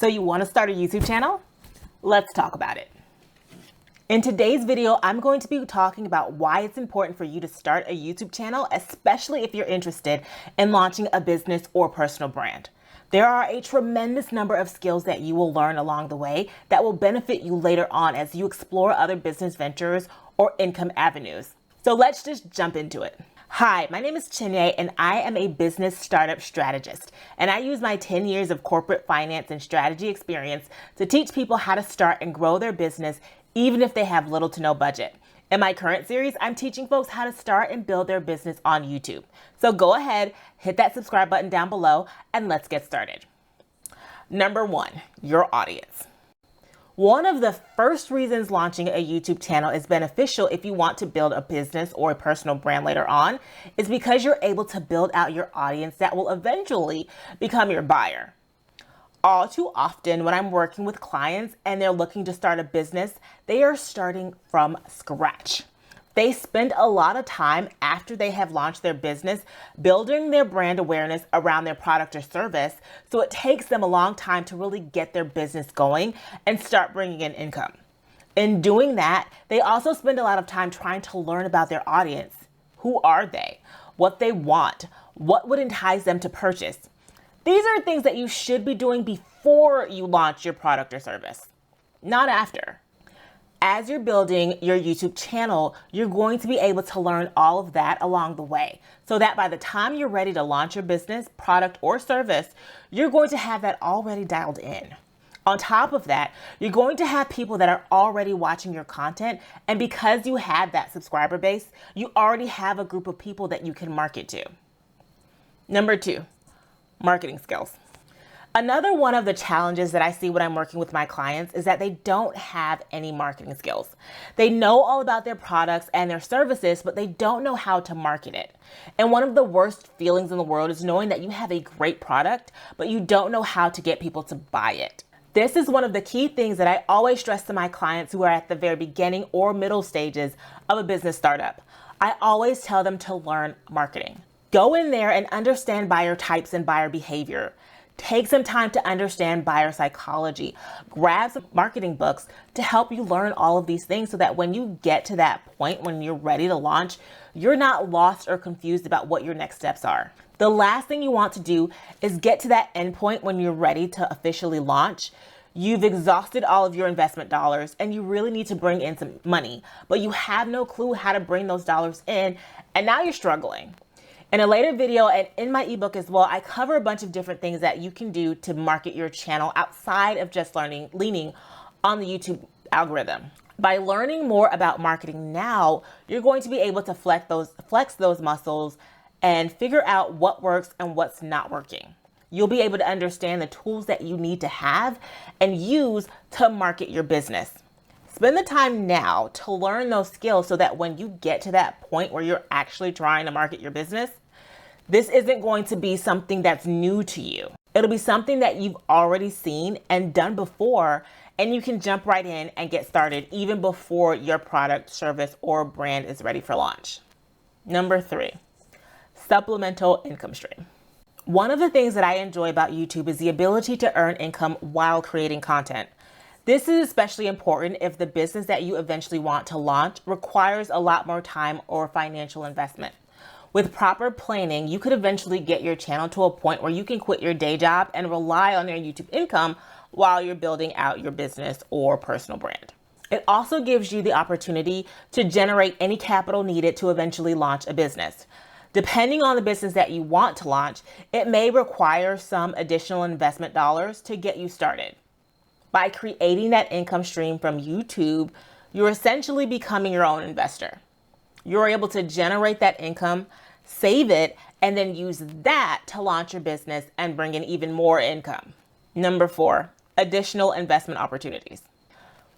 So you want to start a YouTube channel? Let's talk about it. In today's video, I'm going to be talking about why it's important for you to start a YouTube channel, especially if you're interested in launching a business or personal brand. There are a tremendous number of skills that you will learn along the way that will benefit you later on as you explore other business ventures or income avenues. So let's just jump into it. Hi, my name is Chinye and I am a business startup strategist, and I use my 10 years of corporate finance and strategy experience to teach people how to start and grow their business even if they have little to no budget. In my current series, I'm teaching folks how to start and build their business on YouTube. So go ahead, hit that subscribe button down below, and let's get started. Number 1, your audience. One of the first reasons launching a YouTube channel is beneficial if you want to build a business or a personal brand later on is because you're able to build out your audience that will eventually become your buyer. All too often when I'm working with clients and they're looking to start a business, they are starting from scratch. They spend a lot of time after they have launched their business building their brand awareness around their product or service, so it takes them a long time to really get their business going and start bringing in income. In doing that, they also spend a lot of time trying to learn about their audience. Who are they? What they want? What would entice them to purchase? These are things that you should be doing before you launch your product or service, not after. As you're building your YouTube channel, you're going to be able to learn all of that along the way so that by the time you're ready to launch your business, product, or service, you're going to have that already dialed in. On top of that, you're going to have people that are already watching your content, and because you have that subscriber base, you already have a group of people that you can market to. Number 2, marketing skills. Another one of the challenges that I see when I'm working with my clients is that they don't have any marketing skills. They know all about their products and their services, but they don't know how to market it. And one of the worst feelings in the world is knowing that you have a great product, but you don't know how to get people to buy it. This is one of the key things that I always stress to my clients who are at the very beginning or middle stages of a business startup. I always tell them to learn marketing. Go in there and understand buyer types and buyer behavior. Take some time to understand buyer psychology. Grab some marketing books to help you learn all of these things so that when you get to that point when you're ready to launch, you're not lost or confused about what your next steps are. The last thing you want to do is get to that end point when you're ready to officially launch. You've exhausted all of your investment dollars and you really need to bring in some money, but you have no clue how to bring those dollars in, and now you're struggling. In a later video and in my ebook as well, I cover a bunch of different things that you can do to market your channel outside of just leaning on the YouTube algorithm. By learning more about marketing now, you're going to be able to flex those muscles and figure out what works and what's not working. You'll be able to understand the tools that you need to have and use to market your business. Spend the time now to learn those skills so that when you get to that point where you're actually trying to market your business, this isn't going to be something that's new to you. It'll be something that you've already seen and done before, and you can jump right in and get started even before your product, service, or brand is ready for launch. Number 3, supplemental income stream. One of the things that I enjoy about YouTube is the ability to earn income while creating content. This is especially important if the business that you eventually want to launch requires a lot more time or financial investment. With proper planning, you could eventually get your channel to a point where you can quit your day job and rely on your YouTube income while you're building out your business or personal brand. It also gives you the opportunity to generate any capital needed to eventually launch a business. Depending on the business that you want to launch, it may require some additional investment dollars to get you started. By creating that income stream from YouTube, you're essentially becoming your own investor. You're able to generate that income, save it, and then use that to launch your business and bring in even more income. Number 4, additional investment opportunities.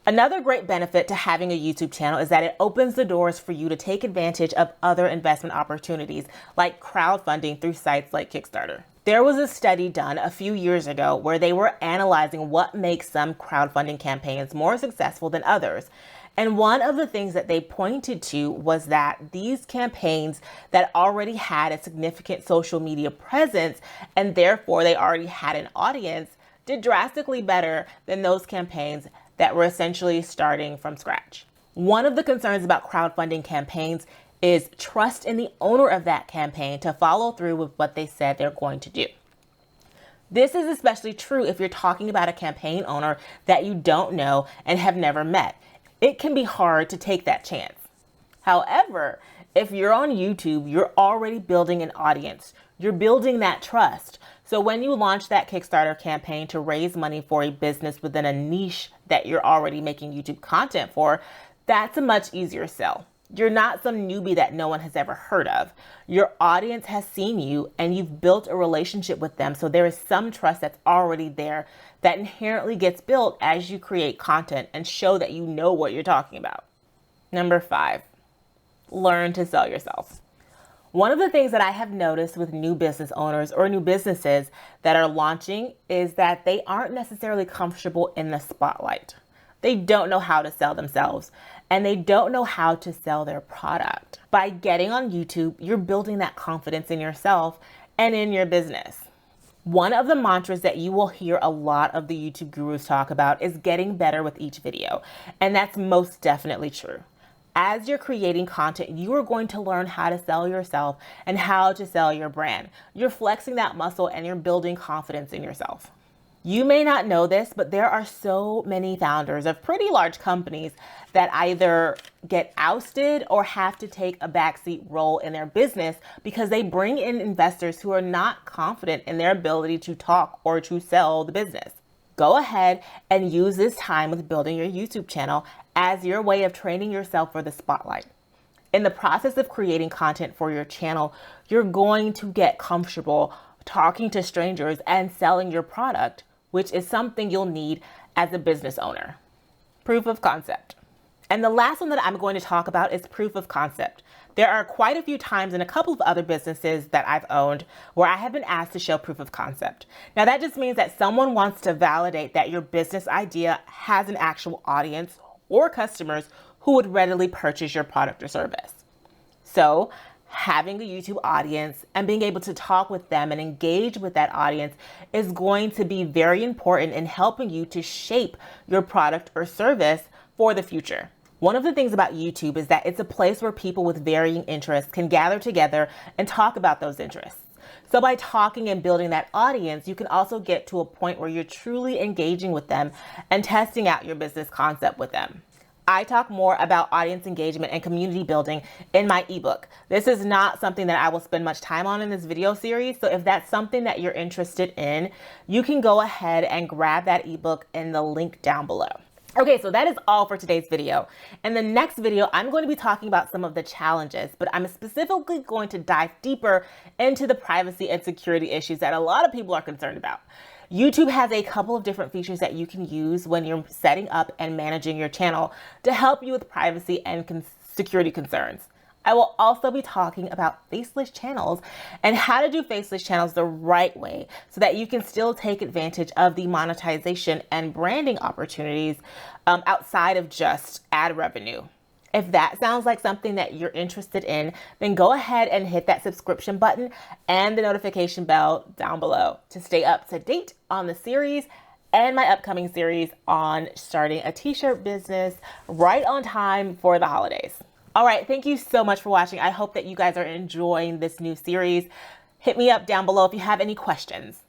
Another great benefit to having a YouTube channel is that it opens the doors for you to take advantage of other investment opportunities like crowdfunding through sites like Kickstarter. There was a study done a few years ago where they were analyzing what makes some crowdfunding campaigns more successful than others. And one of the things that they pointed to was that these campaigns that already had a significant social media presence and therefore they already had an audience did drastically better than those campaigns that were essentially starting from scratch. One of the concerns about crowdfunding campaigns is trust in the owner of that campaign to follow through with what they said they're going to do. This is especially true if you're talking about a campaign owner that you don't know and have never met. It can be hard to take that chance. However, if you're on YouTube, you're already building an audience. You're building that trust. So when you launch that Kickstarter campaign to raise money for a business within a niche that you're already making YouTube content for, that's a much easier sell. You're not some newbie that no one has ever heard of. Your audience has seen you and you've built a relationship with them. So there is some trust that's already there that inherently gets built as you create content and show that you know what you're talking about. Number 5, learn to sell yourself. One of the things that I have noticed with new business owners or new businesses that are launching is that they aren't necessarily comfortable in the spotlight. They don't know how to sell themselves and they don't know how to sell their product. By getting on YouTube, you're building that confidence in yourself and in your business. One of the mantras that you will hear a lot of the YouTube gurus talk about is getting better with each video. And that's most definitely true. As you're creating content, you are going to learn how to sell yourself and how to sell your brand. You're flexing that muscle and you're building confidence in yourself. You may not know this, but there are so many founders of pretty large companies that either get ousted or have to take a backseat role in their business because they bring in investors who are not confident in their ability to talk or to sell the business. Go ahead and use this time with building your YouTube channel as your way of training yourself for the spotlight. In the process of creating content for your channel, you're going to get comfortable talking to strangers and selling your product, which is something you'll need as a business owner. Proof of concept. And the last one that I'm going to talk about is proof of concept. There are quite a few times in a couple of other businesses that I've owned where I have been asked to show proof of concept. Now that just means that someone wants to validate that your business idea has an actual audience or customers who would readily purchase your product or service. So having a YouTube audience and being able to talk with them and engage with that audience is going to be very important in helping you to shape your product or service for the future. One of the things about YouTube is that it's a place where people with varying interests can gather together and talk about those interests. So by talking and building that audience, you can also get to a point where you're truly engaging with them and testing out your business concept with them. I talk more about audience engagement and community building in my ebook. This is not something that I will spend much time on in this video series. So if that's something that you're interested in, you can go ahead and grab that ebook in the link down below. Okay, so that is all for today's video. In the next video, I'm going to be talking about some of the challenges, but I'm specifically going to dive deeper into the privacy and security issues that a lot of people are concerned about. YouTube has a couple of different features that you can use when you're setting up and managing your channel to help you with privacy and security concerns. I will also be talking about faceless channels and how to do faceless channels the right way so that you can still take advantage of the monetization and branding opportunities outside of just ad revenue. If that sounds like something that you're interested in, then go ahead and hit that subscription button and the notification bell down below to stay up to date on the series and my upcoming series on starting a t-shirt business right on time for the holidays. All right, thank you so much for watching. I hope that you guys are enjoying this new series. Hit me up down below if you have any questions.